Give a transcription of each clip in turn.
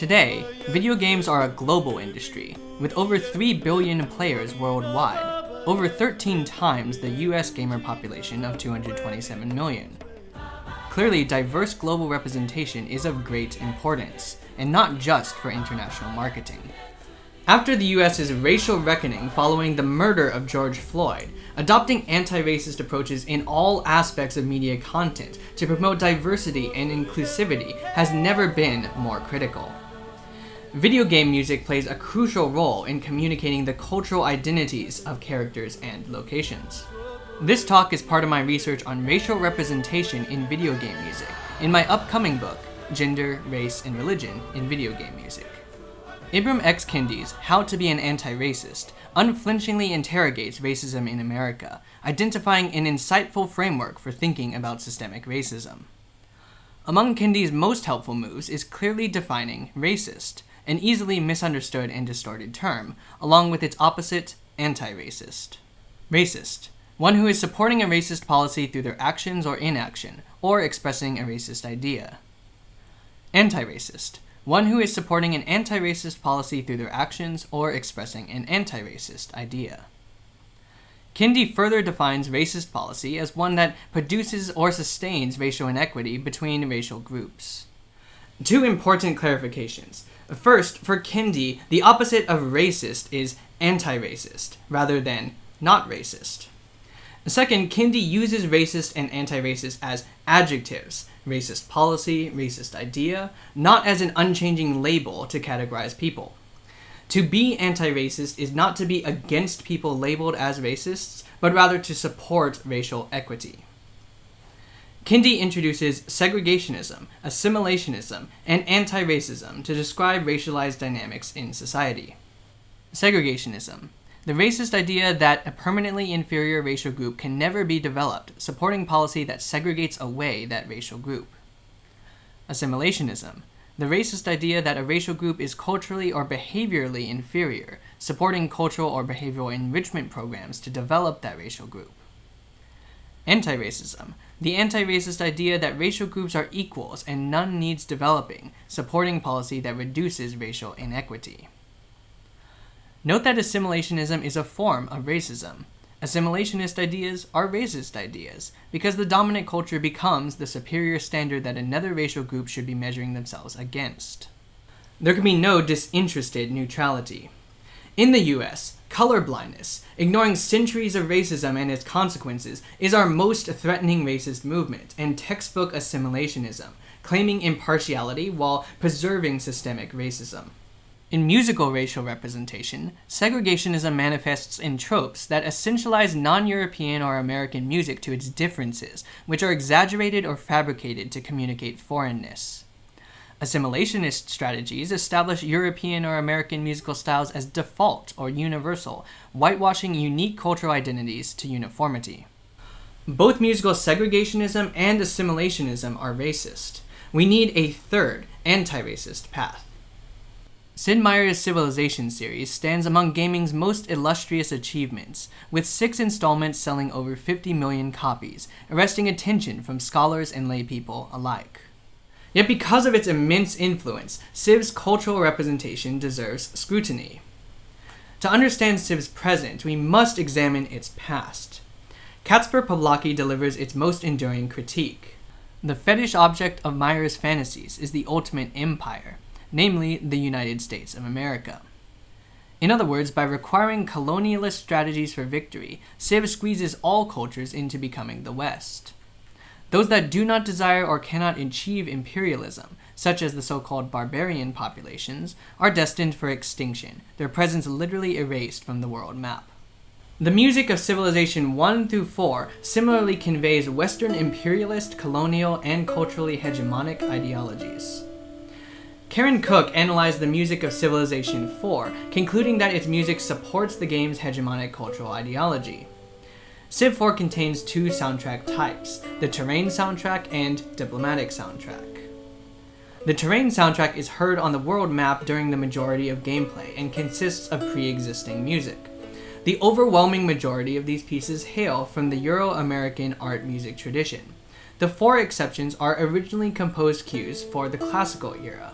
Today, video games are a global industry, with over 3 billion players worldwide, over 13 times the US gamer population of 227 million. Clearly, diverse global representation is of great importance, and not just for international marketing. After the US's racial reckoning following the murder of George Floyd, adopting anti-racist approaches in all aspects of media content to promote diversity and inclusivity has never been more critical. Video game music plays a crucial role in communicating the cultural identities of characters and locations. This talk is part of my research on racial representation in video game music in my upcoming book, Gender, Race, and Religion in Video Game Music. Ibram X. Kendi's How to Be an Anti-Racist unflinchingly interrogates racism in America, identifying an insightful framework for thinking about systemic racism. Among Kendi's most helpful moves is clearly defining racist, an easily misunderstood and distorted term, along with its opposite, anti-racist. Racist, one who is supporting a racist policy through their actions or inaction, or expressing a racist idea. Anti-racist, one who is supporting an anti-racist policy through their actions or expressing an anti-racist idea. Kendi further defines racist policy as one that produces or sustains racial inequity between racial groups. Two important clarifications. First, for Kendi, the opposite of racist is anti-racist, rather than not racist. Second, Kendi uses racist and anti-racist as adjectives, racist policy, racist idea, not as an unchanging label to categorize people. To be anti-racist is not to be against people labeled as racists, but rather to support racial equity. Kendi introduces segregationism, assimilationism, and anti-racism to describe racialized dynamics in society. Segregationism, the racist idea that a permanently inferior racial group can never be developed, supporting policy that segregates away that racial group. Assimilationism, the racist idea that a racial group is culturally or behaviorally inferior, supporting cultural or behavioral enrichment programs to develop that racial group. Anti-racism, the anti-racist idea that racial groups are equals and none needs developing, supporting policy that reduces racial inequity. Note that assimilationism is a form of racism. Assimilationist ideas are racist ideas, because the dominant culture becomes the superior standard that another racial group should be measuring themselves against. There can be no disinterested neutrality. In the US, colorblindness, ignoring centuries of racism and its consequences, is our most threatening racist movement and textbook assimilationism, claiming impartiality while preserving systemic racism. In musical racial representation, segregationism manifests in tropes that essentialize non-European or American music to its differences, which are exaggerated or fabricated to communicate foreignness. Assimilationist strategies establish European or American musical styles as default or universal, whitewashing unique cultural identities to uniformity. Both musical segregationism and assimilationism are racist. We need a third, anti-racist path. Sid Meier's Civilization series stands among gaming's most illustrious achievements, with 6 installments selling over 50 million copies, arresting attention from scholars and laypeople alike. Yet because of its immense influence, Civ's cultural representation deserves scrutiny. To understand Civ's present, we must examine its past. Kacper Pawlacki delivers its most enduring critique. The fetish object of Meier's fantasies is the ultimate empire, namely the United States of America. In other words, by requiring colonialist strategies for victory, Civ squeezes all cultures into becoming the West. Those that do not desire or cannot achieve imperialism, such as the so-called barbarian populations, are destined for extinction, their presence literally erased from the world map. The music of Civilization 1 through 4 similarly conveys Western imperialist, colonial, and culturally hegemonic ideologies. Karen Cook analyzed the music of Civilization 4, concluding that its music supports the game's hegemonic cultural ideology. Civ 4 contains 2 soundtrack types, the terrain soundtrack and diplomatic soundtrack. The terrain soundtrack is heard on the world map during the majority of gameplay and consists of pre-existing music. The overwhelming majority of these pieces hail from the Euro-American art music tradition. The 4 exceptions are originally composed cues for the classical era.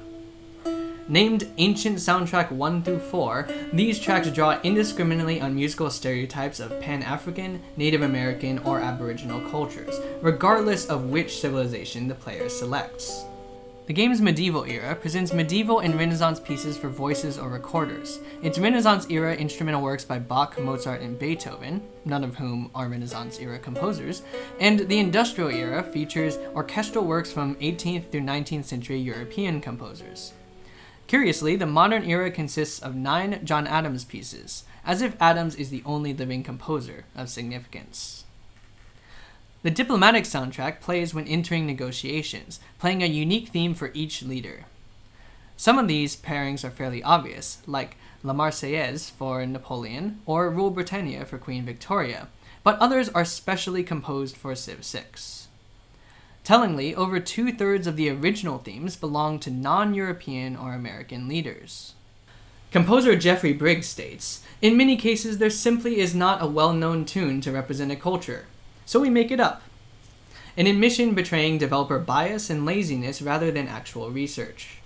Named Ancient Soundtrack 1 through 4, these tracks draw indiscriminately on musical stereotypes of Pan-African, Native American, or Aboriginal cultures, regardless of which civilization the player selects. The game's medieval era presents medieval and Renaissance pieces for voices or recorders. Its Renaissance era instrumental works by Bach, Mozart, and Beethoven, none of whom are Renaissance era composers, and the industrial era features orchestral works from 18th through 19th century European composers. Curiously, the modern era consists of 9 John Adams pieces, as if Adams is the only living composer of significance. The diplomatic soundtrack plays when entering negotiations, playing a unique theme for each leader. Some of these pairings are fairly obvious, like La Marseillaise for Napoleon or Rule Britannia for Queen Victoria, but others are specially composed for Civ 6. Tellingly, over 2/3 of the original themes belong to non-European or American leaders. Composer Jeffrey Briggs states, "In many cases there simply is not a well-known tune to represent a culture, so we make it up." An admission betraying developer bias and laziness rather than actual research.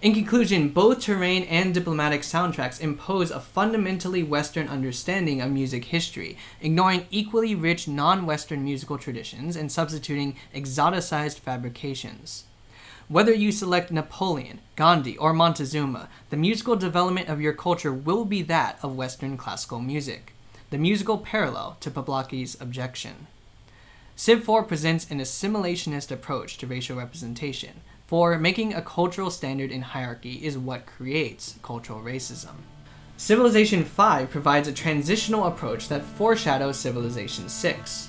In conclusion, both terrain and diplomatic soundtracks impose a fundamentally Western understanding of music history, ignoring equally rich non-Western musical traditions and substituting exoticized fabrications. Whether you select Napoleon, Gandhi, or Montezuma, the musical development of your culture will be that of Western classical music, the musical parallel to Poblaki's objection. Civ 4 presents an assimilationist approach to racial representation, for making a cultural standard in hierarchy is what creates cultural racism. Civilization 5 provides a transitional approach that foreshadows Civilization 6.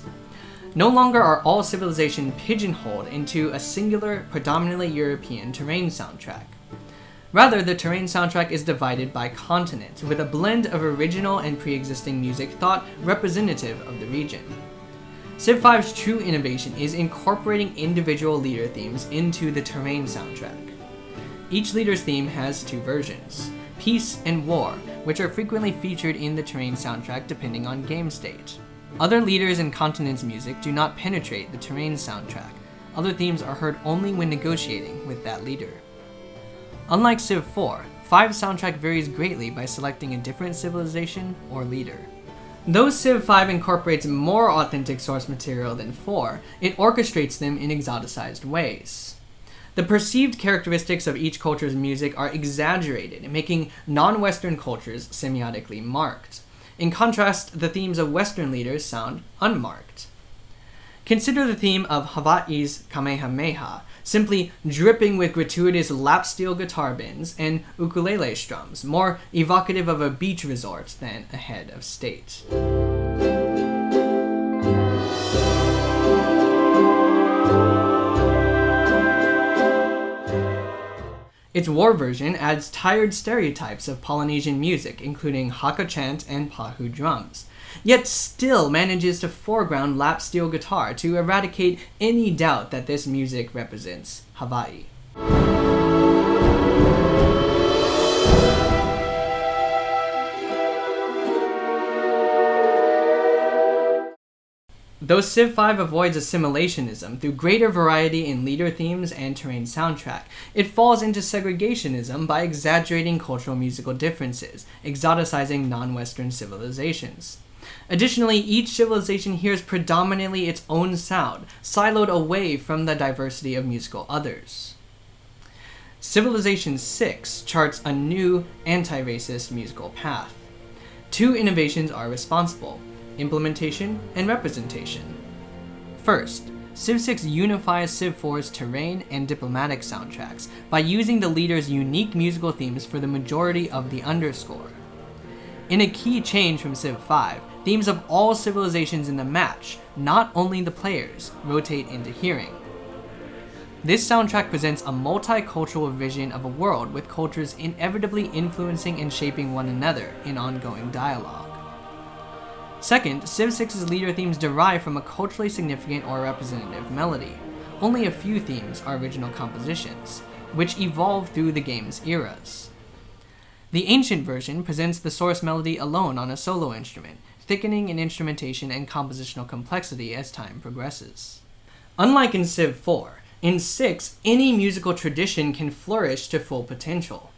No longer are all civilization pigeonholed into a singular, predominantly European terrain soundtrack. Rather, the terrain soundtrack is divided by continent, with a blend of original and pre-existing music thought representative of the region. Civ 5's true innovation is incorporating individual leader themes into the terrain soundtrack. Each leader's theme has 2 versions, Peace and War, which are frequently featured in the terrain soundtrack depending on game state. Other leaders and continents' music do not penetrate the terrain soundtrack. Other themes are heard only when negotiating with that leader. Unlike Civ 4, 5's soundtrack varies greatly by selecting a different civilization or leader. Though Civ 5 incorporates more authentic source material than 4, it orchestrates them in exoticized ways. The perceived characteristics of each culture's music are exaggerated, making non-Western cultures semiotically marked. In contrast, the themes of Western leaders sound unmarked. Consider the theme of Hawaii's Kamehameha, simply dripping with gratuitous lap steel guitar bends and ukulele strums, more evocative of a beach resort than a head of state. Its war version adds tired stereotypes of Polynesian music, including haka chant and pahu drums, yet still manages to foreground lap steel guitar to eradicate any doubt that this music represents Hawaii. Though Civ 5 avoids assimilationism through greater variety in leader themes and terrain soundtrack, it falls into segregationism by exaggerating cultural musical differences, exoticizing non-Western civilizations. Additionally, each civilization hears predominantly its own sound, siloed away from the diversity of musical others. Civilization 6 charts a new anti-racist musical path. 2 innovations are responsible: implementation and representation. First, Civ 6 unifies Civ 4's terrain and diplomatic soundtracks by using the leader's unique musical themes for the majority of the underscore. In a key change from Civ 5, themes of all civilizations in the match, not only the players, rotate into hearing. This soundtrack presents a multicultural vision of a world with cultures inevitably influencing and shaping one another in ongoing dialogue. Second, Civ 6's leader themes derive from a culturally significant or representative melody. Only a few themes are original compositions, which evolve through the game's eras. The ancient version presents the source melody alone on a solo instrument, thickening in instrumentation and compositional complexity as time progresses. Unlike in Civ 4, in 6, any musical tradition can flourish to full potential.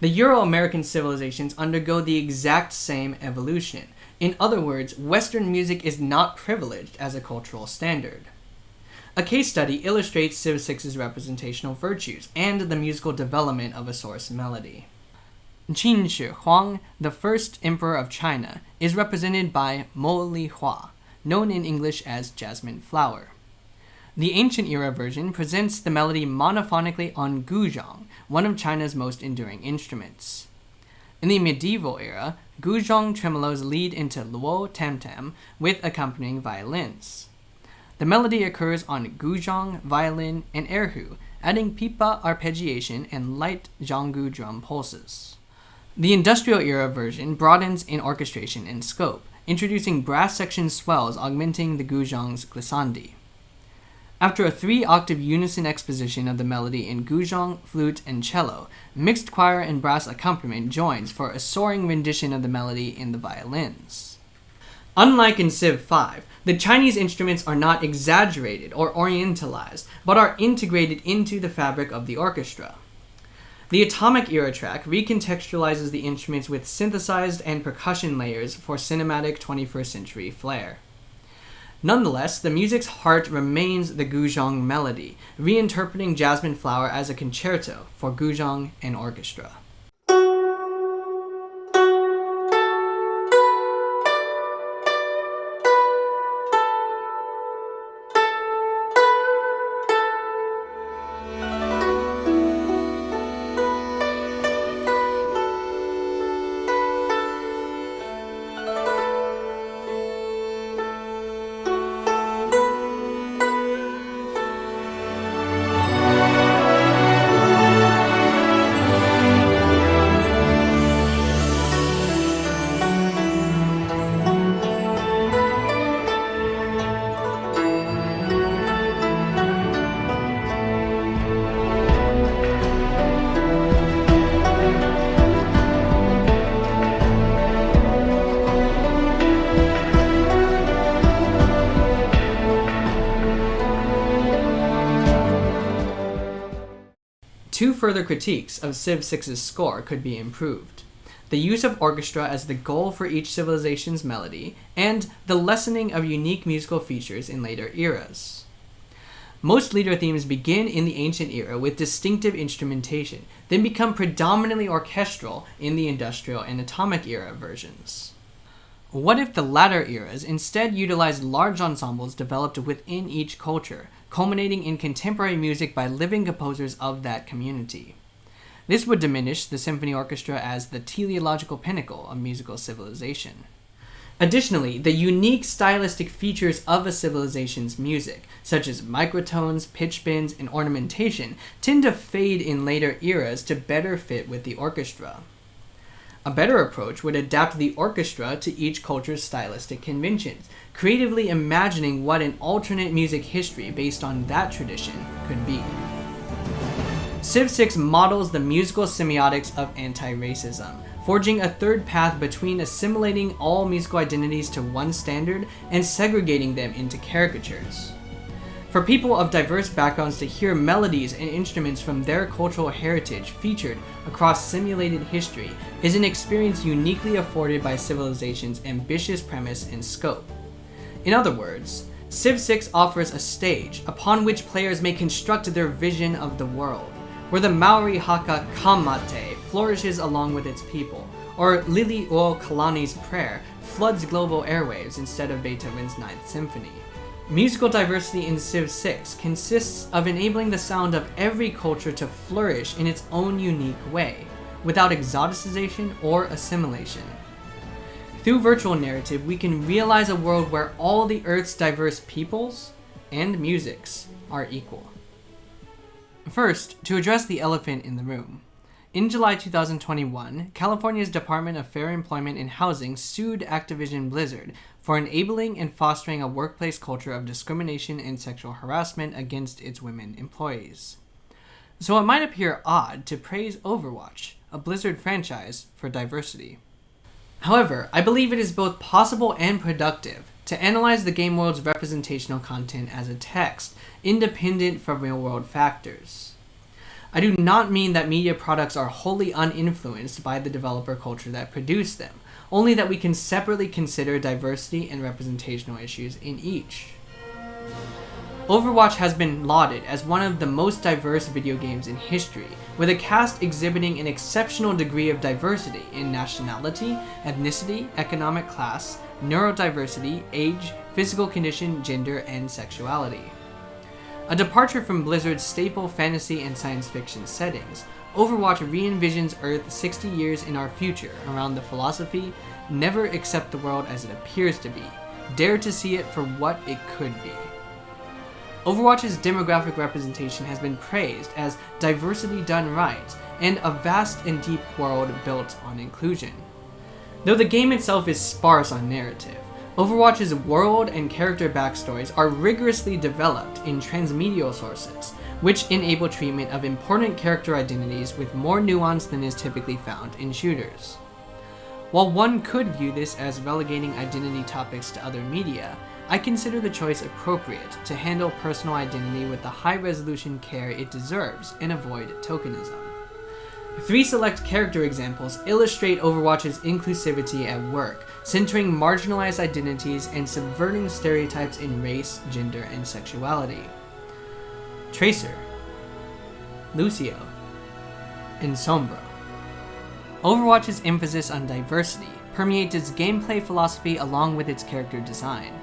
The Euro-American civilizations undergo the exact same evolution. In other words, Western music is not privileged as a cultural standard. A case study illustrates Civ 6's representational virtues and the musical development of a source melody. Qin Shi Huang, the first emperor of China, is represented by Li Hua, known in English as Jasmine Flower. The ancient era version presents the melody monophonically on guzhong, one of China's most enduring instruments. In the medieval era, guzhong tremolos lead into luo tam-tam with accompanying violins. The melody occurs on guzhong, violin, and erhu, adding pipa arpeggiation and light zhanggu drum pulses. The industrial era version broadens in orchestration and scope, introducing brass section swells augmenting the guzhong's glissandi. After a 3-octave unison exposition of the melody in guzhong, flute, and cello, mixed choir and brass accompaniment joins for a soaring rendition of the melody in the violins. Unlike in Civ 5, the Chinese instruments are not exaggerated or orientalized, but are integrated into the fabric of the orchestra. The Atomic Era track recontextualizes the instruments with synthesized and percussion layers for cinematic 21st century flair. Nonetheless, the music's heart remains the guzhong melody, reinterpreting Jasmine Flower as a concerto for guzhong and orchestra. Two further critiques of Civ 6's score could be improved: the use of orchestra as the goal for each civilization's melody, and the lessening of unique musical features in later eras. Most leader themes begin in the ancient era with distinctive instrumentation, then become predominantly orchestral in the industrial and atomic era versions. What if the latter eras instead utilized large ensembles developed within each culture, culminating in contemporary music by living composers of that community? This would diminish the symphony orchestra as the teleological pinnacle of musical civilization. Additionally, the unique stylistic features of a civilization's music, such as microtones, pitch bends, and ornamentation, tend to fade in later eras to better fit with the orchestra. A better approach would adapt the orchestra to each culture's stylistic conventions, creatively imagining what an alternate music history based on that tradition could be. Civ 6 models the musical semiotics of anti-racism, forging a third path between assimilating all musical identities to one standard and segregating them into caricatures. For people of diverse backgrounds to hear melodies and instruments from their cultural heritage featured across simulated history is an experience uniquely afforded by Civilization's ambitious premise and scope. In other words, Civ 6 offers a stage upon which players may construct their vision of the world, where the Maori haka Kamate flourishes along with its people, or Lili O Kalani's prayer floods global airwaves instead of Beethoven's Ninth Symphony. Musical diversity in Civ 6 consists of enabling the sound of every culture to flourish in its own unique way, without exoticization or assimilation. Through virtual narrative, we can realize a world where all the Earth's diverse peoples and musics are equal. First, to address the elephant in the room. In July 2021, California's Department of Fair Employment and Housing sued Activision Blizzard for enabling and fostering a workplace culture of discrimination and sexual harassment against its women employees. So it might appear odd to praise Overwatch, a Blizzard franchise, for diversity. However, I believe it is both possible and productive to analyze the game world's representational content as a text, independent from real-world factors. I do not mean that media products are wholly uninfluenced by the developer culture that produced them, only that we can separately consider diversity and representational issues in each. Overwatch has been lauded as one of the most diverse video games in history, with a cast exhibiting an exceptional degree of diversity in nationality, ethnicity, economic class, neurodiversity, age, physical condition, gender, and sexuality. A departure from Blizzard's staple fantasy and science fiction settings, Overwatch re-envisions Earth 60 years in our future around the philosophy, never accept the world as it appears to be, dare to see it for what it could be. Overwatch's demographic representation has been praised as diversity done right, and a vast and deep world built on inclusion. Though the game itself is sparse on narrative, Overwatch's world and character backstories are rigorously developed in transmedial sources, which enable treatment of important character identities with more nuance than is typically found in shooters. While one could view this as relegating identity topics to other media, I consider the choice appropriate to handle personal identity with the high-resolution care it deserves and avoid tokenism. 3 select character examples illustrate Overwatch's inclusivity at work, centering marginalized identities and subverting stereotypes in race, gender, and sexuality. Tracer, Lucio, and Sombra. Overwatch's emphasis on diversity permeates its gameplay philosophy along with its character design.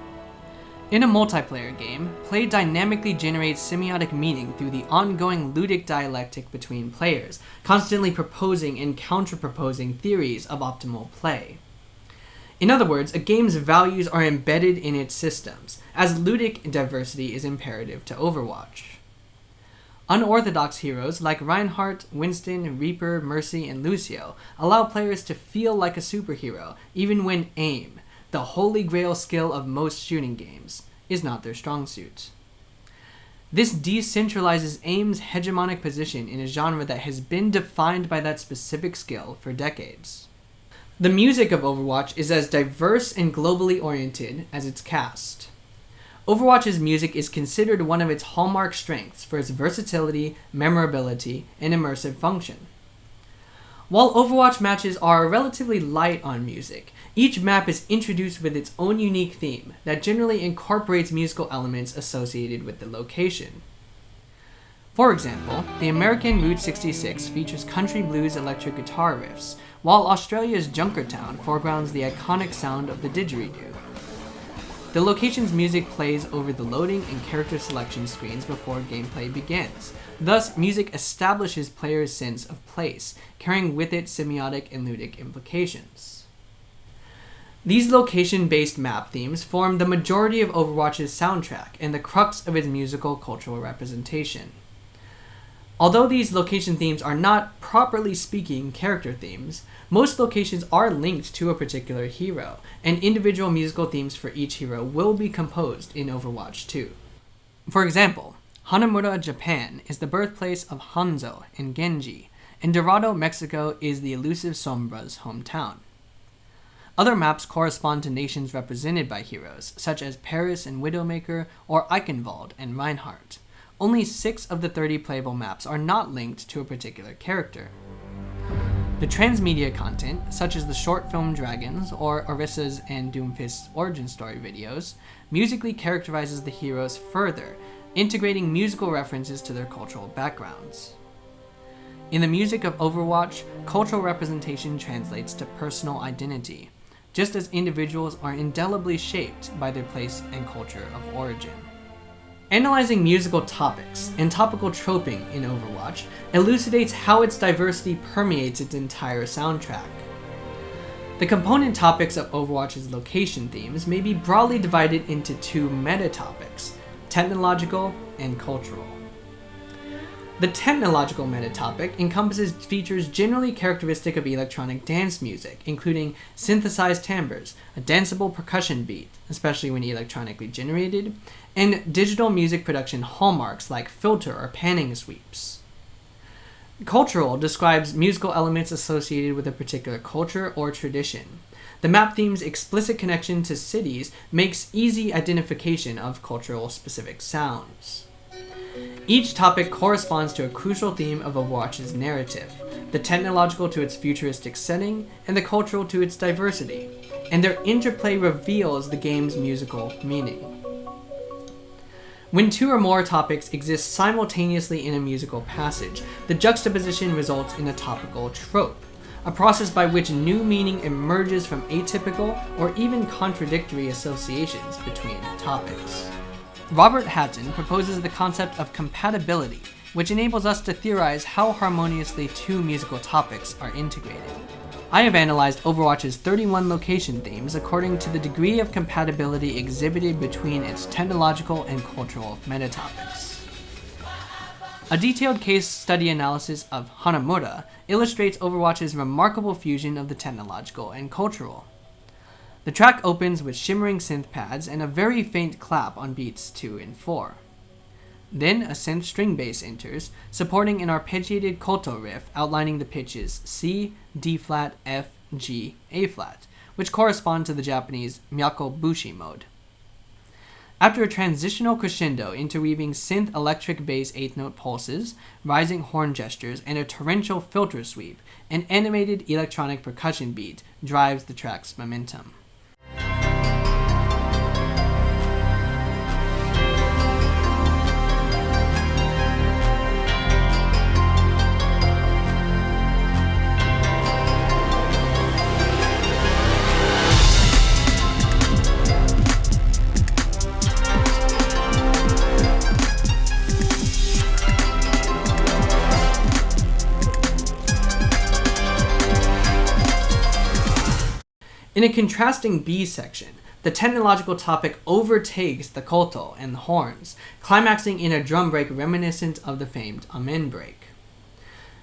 In a multiplayer game, play dynamically generates semiotic meaning through the ongoing ludic dialectic between players, constantly proposing and counter-proposing theories of optimal play. In other words, a game's values are embedded in its systems, as ludic diversity is imperative to Overwatch. Unorthodox heroes like Reinhardt, Winston, Reaper, Mercy, and Lucio allow players to feel like a superhero, even when aim, the holy grail skill of most shooting games, is not their strong suit. This decentralizes aim's hegemonic position in a genre that has been defined by that specific skill for decades. The music of Overwatch is as diverse and globally oriented as its cast. Overwatch's music is considered one of its hallmark strengths for its versatility, memorability, and immersive function. While Overwatch matches are relatively light on music, each map is introduced with its own unique theme that generally incorporates musical elements associated with the location. For example, the American Route 66 features country blues electric guitar riffs, while Australia's Junkertown foregrounds the iconic sound of the didgeridoo. The location's music plays over the loading and character selection screens before gameplay begins. Thus, music establishes players' sense of place, carrying with it semiotic and ludic implications. These location-based map themes form the majority of Overwatch's soundtrack and the crux of its musical cultural representation. Although these location themes are not, properly speaking, character themes, most locations are linked to a particular hero, and individual musical themes for each hero will be composed in Overwatch 2. For example, Hanamura, Japan is the birthplace of Hanzo and Genji, and Dorado, Mexico is the elusive Sombra's hometown. Other maps correspond to nations represented by heroes, such as Paris and Widowmaker, or Eichenwald and Reinhardt. Only 6 of the 30 playable maps are not linked to a particular character. The transmedia content, such as the short film Dragons or Orissa's and Doomfist's origin story videos, musically characterizes the heroes further, integrating musical references to their cultural backgrounds. In the music of Overwatch, cultural representation translates to personal identity, just as individuals are indelibly shaped by their place and culture of origin. Analyzing musical topics and topical troping in Overwatch elucidates how its diversity permeates its entire soundtrack. The component topics of Overwatch's location themes may be broadly divided into 2 meta-topics, technological and cultural. The technological meta-topic encompasses features generally characteristic of electronic dance music, including synthesized timbres, a danceable percussion beat, especially when electronically generated, and digital music production hallmarks like filter or panning sweeps. Cultural describes musical elements associated with a particular culture or tradition. The map theme's explicit connection to cities makes easy identification of cultural specific sounds. Each topic corresponds to a crucial theme of Overwatch's narrative, the technological to its futuristic setting, and the cultural to its diversity, and their interplay reveals the game's musical meaning. When two or more topics exist simultaneously in a musical passage, the juxtaposition results in a topical trope, a process by which new meaning emerges from atypical or even contradictory associations between topics. Robert Hatton proposes the concept of compatibility, which enables us to theorize how harmoniously two musical topics are integrated. I have analyzed Overwatch's 31 location themes according to the degree of compatibility exhibited between its technological and cultural metatopics. A detailed case study analysis of Hanamura illustrates Overwatch's remarkable fusion of the technological and cultural. The track opens with shimmering synth pads and a very faint clap on beats 2 and 4. Then a synth string bass enters, supporting an arpeggiated koto riff outlining the pitches C, D flat, F, G, A flat, which correspond to the Japanese myako bushi mode. After a transitional crescendo interweaving synth electric bass 8th note pulses, rising horn gestures, and a torrential filter sweep, an animated electronic percussion beat drives the track's momentum. In a contrasting B section, the technological topic overtakes the koto and the horns, climaxing in a drum break reminiscent of the famed Amen break.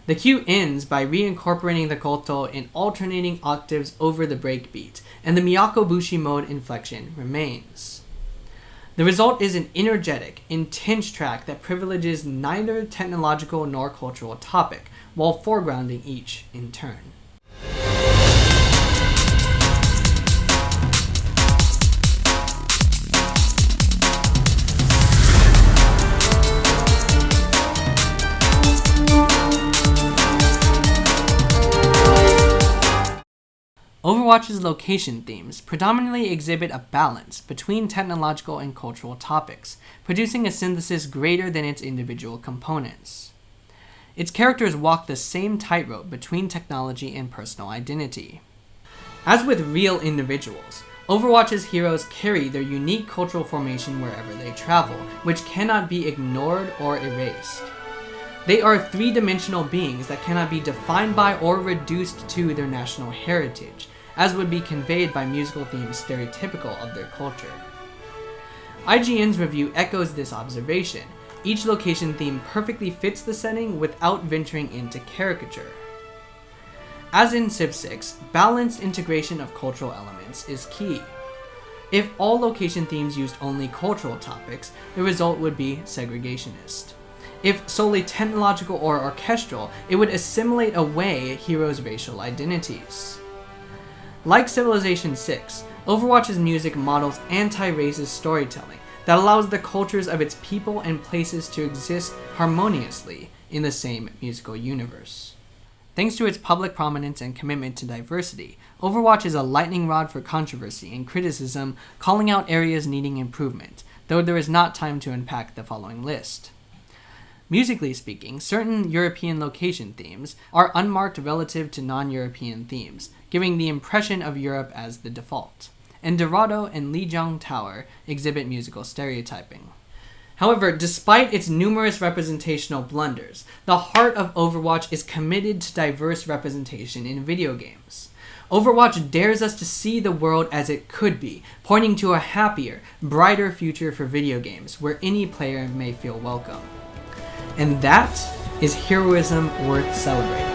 The cue ends by reincorporating the koto in alternating octaves over the breakbeat, and the myako bushi mode inflection remains. The result is an energetic, intense track that privileges neither technological nor cultural topic, while foregrounding each in turn. Overwatch's location themes predominantly exhibit a balance between technological and cultural topics, producing a synthesis greater than its individual components. Its characters walk the same tightrope between technology and personal identity. As with real individuals, Overwatch's heroes carry their unique cultural formation wherever they travel, which cannot be ignored or erased. They are three-dimensional beings that cannot be defined by or reduced to their national heritage, as would be conveyed by musical themes stereotypical of their culture. IGN's review echoes this observation. Each location theme perfectly fits the setting without venturing into caricature. As in Civ 6, balanced integration of cultural elements is key. If all location themes used only cultural topics, the result would be segregationist. If solely technological or orchestral, it would assimilate away heroes' racial identities. Like Civilization 6, Overwatch's music models anti-racist storytelling that allows the cultures of its people and places to exist harmoniously in the same musical universe. Thanks to its public prominence and commitment to diversity, Overwatch is a lightning rod for controversy and criticism, calling out areas needing improvement, though there is not time to unpack the following list. Musically speaking, certain European location themes are unmarked relative to non-European themes, giving the impression of Europe as the default, and Dorado and Lijiang Tower exhibit musical stereotyping. However, despite its numerous representational blunders, the heart of Overwatch is committed to diverse representation in video games. Overwatch dares us to see the world as it could be, pointing to a happier, brighter future for video games where any player may feel welcome. And that is heroism worth celebrating.